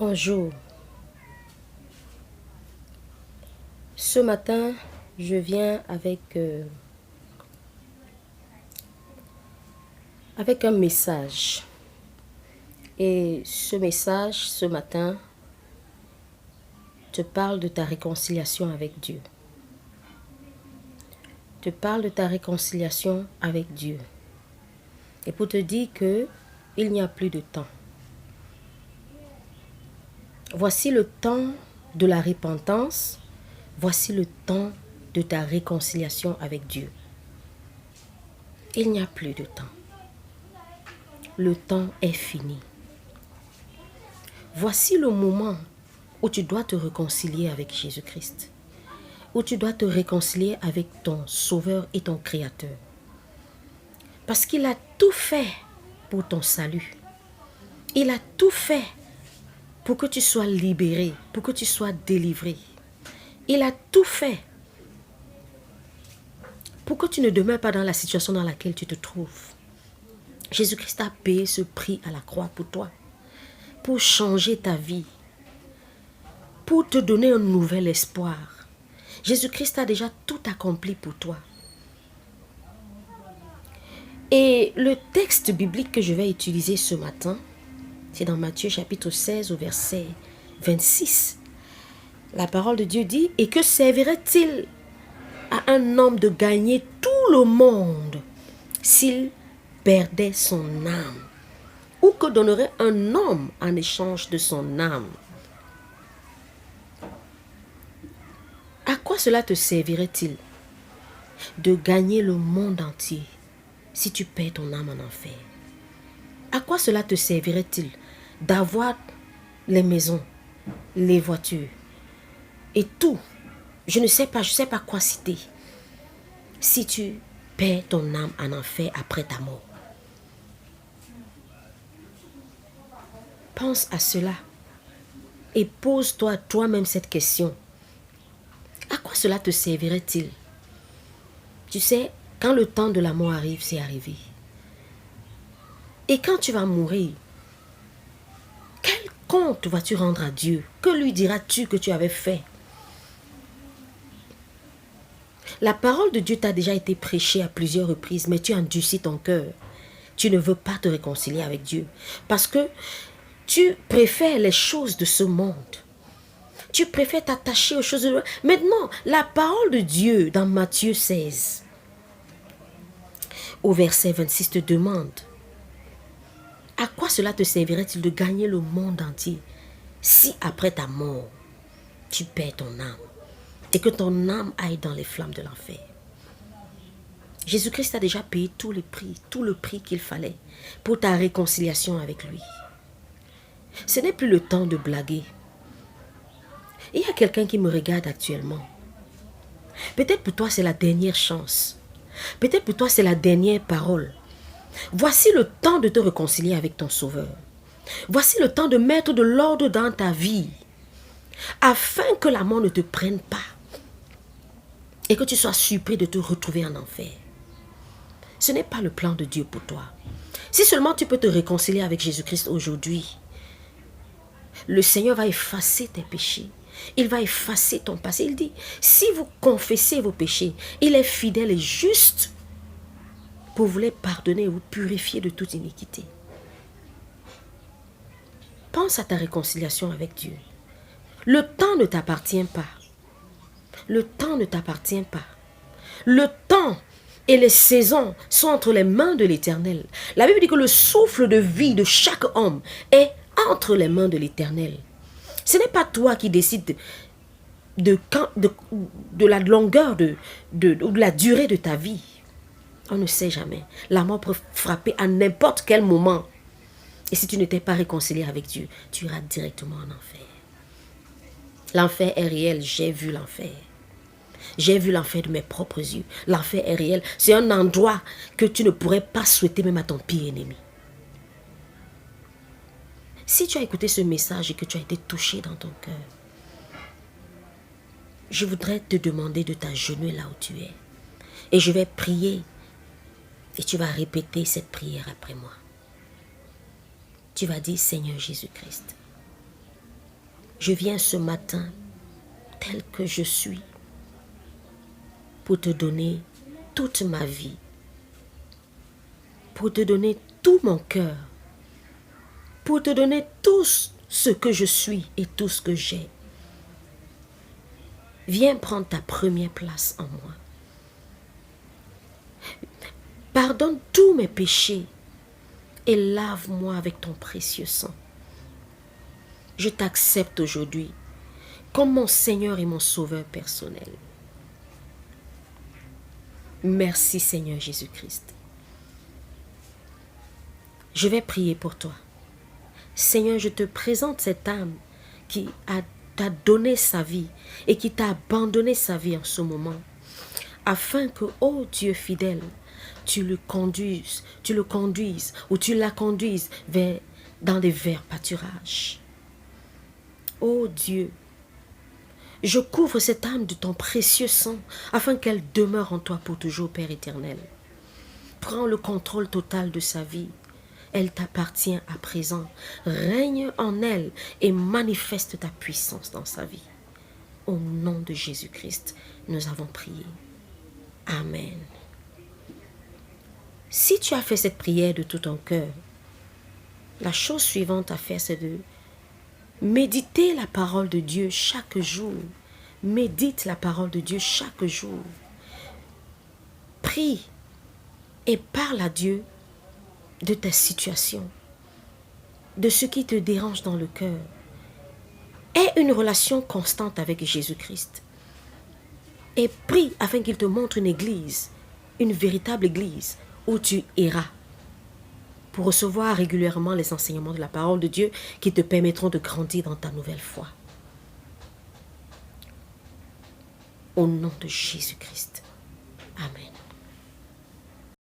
Bonjour. Ce matin, je viens avec un message. Et ce message, ce matin, te parle de ta réconciliation avec Dieu. Te parle de ta réconciliation avec Dieu. Et pour te dire que il n'y a plus de temps. Voici le temps de la repentance. Voici le temps de ta réconciliation avec Dieu. Il n'y a plus de temps. Le temps est fini. Voici le moment où tu dois te réconcilier avec Jésus-Christ. Où tu dois te réconcilier avec ton Sauveur et ton Créateur. Parce qu'il a tout fait pour ton salut. Il a tout fait pour que tu sois libéré, pour que tu sois délivré. Il a tout fait pour que tu ne demeures pas dans la situation dans laquelle tu te trouves. Jésus-Christ a payé ce prix à la croix pour toi, pour changer ta vie, pour te donner un nouvel espoir. Jésus-Christ a déjà tout accompli pour toi. Et le texte biblique que je vais utiliser ce matin, c'est dans Matthieu chapitre 16 au verset 26. La parole de Dieu dit, « Et que servirait-il à un homme de gagner tout le monde s'il perdait son âme? Ou que donnerait un homme en échange de son âme? » À quoi cela te servirait-il de gagner le monde entier si tu perds ton âme en enfer? À quoi cela te servirait-il d'avoir les maisons, les voitures et tout? Je ne sais pas quoi citer. Si tu perds ton âme en enfer après ta mort. Pense à cela et pose-toi toi-même cette question. À quoi cela te servirait-il? Tu sais, quand le temps de la mort arrive, c'est arrivé. Et quand tu vas mourir, quel compte vas-tu rendre à Dieu? Que lui diras-tu que tu avais fait? La parole de Dieu t'a déjà été prêchée à plusieurs reprises, mais tu endurcis ton cœur. Tu ne veux pas te réconcilier avec Dieu. Parce que tu préfères les choses de ce monde. Tu préfères t'attacher aux choses de... Maintenant, la parole de Dieu dans Matthieu 16, au verset 26 te demande, à quoi cela te servirait-il de gagner le monde entier si après ta mort, tu perds ton âme et que ton âme aille dans les flammes de l'enfer? Jésus-Christ a déjà payé tout le prix qu'il fallait pour ta réconciliation avec lui. Ce n'est plus le temps de blaguer. Il y a quelqu'un qui me regarde actuellement. Peut-être pour toi c'est la dernière chance. Peut-être pour toi c'est la dernière parole. Voici le temps de te réconcilier avec ton Sauveur. Voici le temps de mettre de l'ordre dans ta vie, afin que la mort ne te prenne pas et que tu sois surpris de te retrouver en enfer. Ce n'est pas le plan de Dieu pour toi. Si seulement tu peux te réconcilier avec Jésus-Christ aujourd'hui, le Seigneur va effacer tes péchés. Il va effacer ton passé. Il dit, si vous confessez vos péchés, il est fidèle et juste pour vous les pardonner et vous purifier de toute iniquité. Pense à ta réconciliation avec Dieu. Le temps ne t'appartient pas. Le temps ne t'appartient pas. Le temps et les saisons sont entre les mains de l'Éternel. La Bible dit que le souffle de vie de chaque homme est entre les mains de l'Éternel. Ce n'est pas toi qui décides de la longueur ou de la durée de ta vie. On ne sait jamais. La mort peut frapper à n'importe quel moment. Et si tu ne t'es pas réconcilié avec Dieu, tu iras directement en enfer. L'enfer est réel. J'ai vu l'enfer. J'ai vu l'enfer de mes propres yeux. L'enfer est réel. C'est un endroit que tu ne pourrais pas souhaiter même à ton pire ennemi. Si tu as écouté ce message et que tu as été touché dans ton cœur, je voudrais te demander de t'agenouiller là où tu es. Et je vais prier. Et tu vas répéter cette prière après moi. Tu vas dire, Seigneur Jésus-Christ, Je viens ce matin tel que je suis pour te donner toute ma vie, pour te donner tout mon cœur, pour te donner tout ce que je suis et tout ce que j'ai. Viens prendre ta première place en moi. Pardonne tous mes péchés et lave-moi avec ton précieux sang. Je t'accepte aujourd'hui comme mon Seigneur et mon Sauveur personnel. Merci Seigneur Jésus-Christ. Je vais prier pour toi. Seigneur, je te présente cette âme qui t'a donné sa vie et qui t'a abandonné sa vie en ce moment, afin que, ô Dieu fidèle, tu le conduises ou tu la conduises dans des verts pâturages. Ô Dieu, je couvre cette âme de ton précieux sang afin qu'elle demeure en toi pour toujours, Père éternel. Prends le contrôle total de sa vie. Elle t'appartient à présent. Règne en elle et manifeste ta puissance dans sa vie. Au nom de Jésus-Christ, nous avons prié. Amen. Si tu as fait cette prière de tout ton cœur, la chose suivante à faire, c'est de méditer la parole de Dieu chaque jour. Médite la parole de Dieu chaque jour. Prie et parle à Dieu de ta situation, de ce qui te dérange dans le cœur. Aie une relation constante avec Jésus-Christ. Et prie afin qu'il te montre une église, une véritable église où tu iras pour recevoir régulièrement les enseignements de la parole de Dieu qui te permettront de grandir dans ta nouvelle foi. Au nom de Jésus-Christ. Amen.